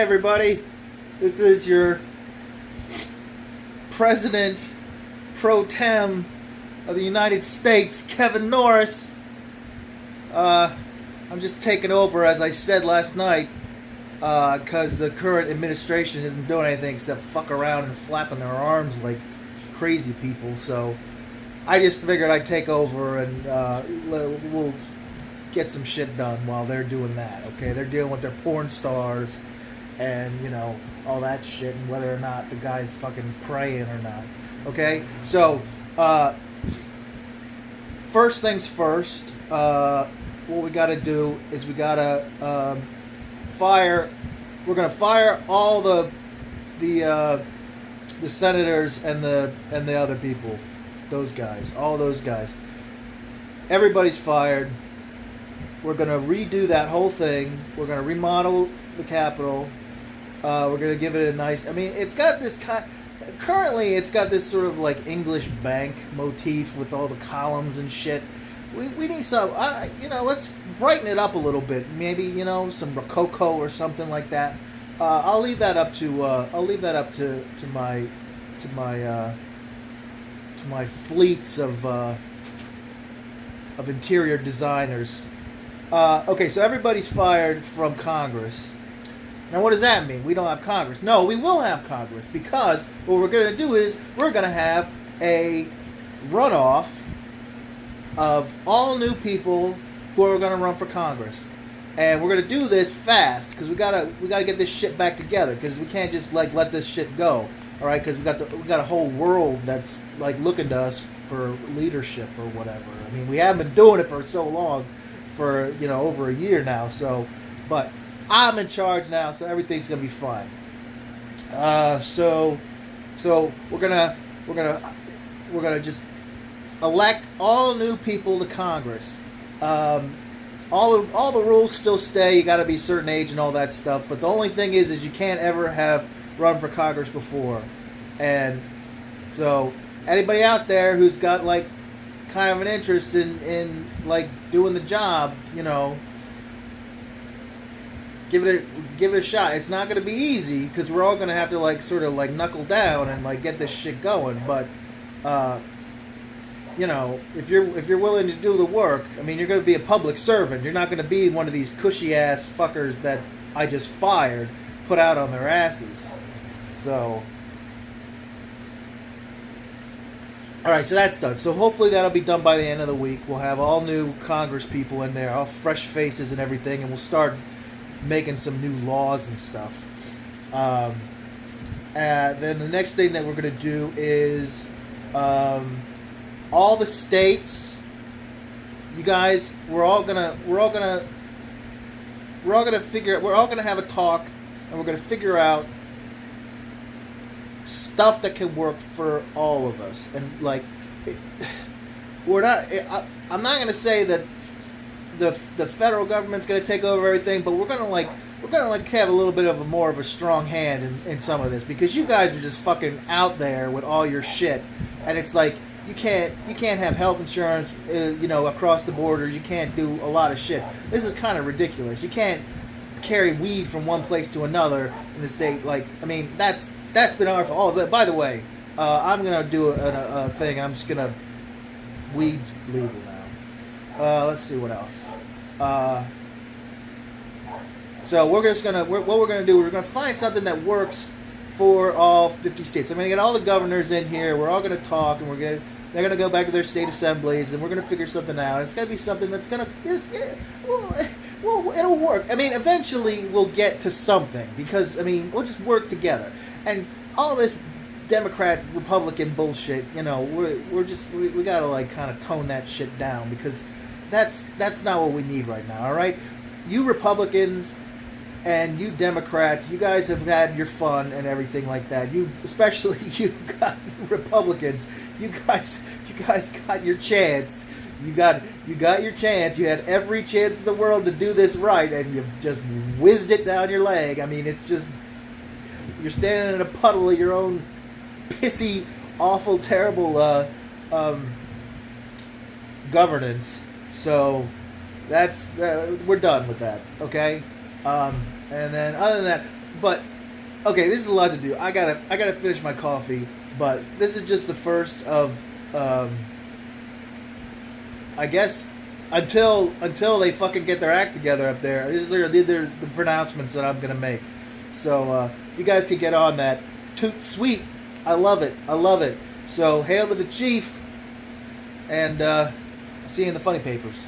everybody. This is your President Pro Tem of the United States, Kevin Norris. I'm just taking over, as I said last night, because the current administration isn't doing anything except fuck around and flapping their arms like crazy people. So I just figured I'd take over and we'll get some shit done while they're doing that. Okay, they're dealing with their porn stars and, you know, all that shit, and whether or not the guy's fucking praying or not. Okay, so first things first, what we got to do is we got to fire. We're gonna fire all the senators and the other people, those guys, all those guys. Everybody's fired. We're gonna redo that whole thing. We're gonna remodel the Capitol. We're gonna give it a nice. I mean, it's got this kind. Currently, it's got this sort of like English bank motif with all the columns and shit. We need some. Let's brighten it up a little bit. Maybe, some Rococo or something like that. I'll leave that up to. To my fleets of interior designers. Okay, so everybody's fired from Congress. Now, what does that mean? We don't have Congress. No, we will have Congress, because what we're going to do is we're going to have a runoff of all new people who are going to run for Congress, and we're going to do this fast because we gotta get this shit back together, because we can't just like let this shit go. All right, because we got a whole world that's like looking to us for leadership or whatever. I mean, we haven't been doing it for so long, for over a year now. So, but I'm in charge now, so everything's gonna be fine. So we're gonna just elect all new people to Congress. All the rules still stay. You got to be a certain age and all that stuff. But the only thing is you can't ever have run for Congress before. And so anybody out there who's got like kind of an interest in like doing the job, give it a shot. It's not going to be easy, because we're all going to have to like sort of like knuckle down and like get this shit going. But if you're willing to do the work, I mean, you're going to be a public servant. You're not going to be one of these cushy ass fuckers that I just fired, put out on their asses. So, all right, so that's done. So hopefully that'll be done by the end of the week. We'll have all new Congress people in there, all fresh faces and everything, and we'll start making some new laws and stuff. And then the next thing that we're going to do is all the states. You guys, we're all gonna have a talk, and we're gonna figure out stuff that can work for all of us. And like, I'm not gonna say that the federal government's gonna take over everything, but we're gonna have a little bit of more of a strong hand in some of this, because you guys are just fucking out there with all your shit, and it's like you can't have health insurance, across the border. You can't do a lot of shit. This is kind of ridiculous. You can't carry weed from one place to another in the state. Like, I mean, that's been our fault. Oh, by the way, I'm gonna do a thing. I'm just gonna weed's legal now. Let's see what else. So what we're gonna do, we're gonna find something that works for all 50 states. I'm gonna get all the governors in here. We're all gonna talk, and they're gonna go back to their state assemblies, and we're gonna figure something out. It's gonna be something that's it'll work. I mean, eventually we'll get to something, because I mean, we'll just work together. And all this Democrat Republican bullshit, we gotta like kind of tone that shit down, because that's not what we need right now. All right, you Republicans and you Democrats, you guys have had your fun and everything like that. Especially you Republicans, you guys got your chance. You got your chance. You had every chance in the world to do this right, and you just whizzed it down your leg. I mean, it's just, you're standing in a puddle of your own pissy, awful, terrible governance. So we're done with that, okay? And then other than that, But okay, this is a lot to do. I gotta finish my coffee. But this is just the first of, I guess, until they fucking get their act together up there. These are the pronouncements that I'm gonna make. So if you guys could get on that, toot sweet. I love it. I love it. So hail to the chief, and see you in the funny papers.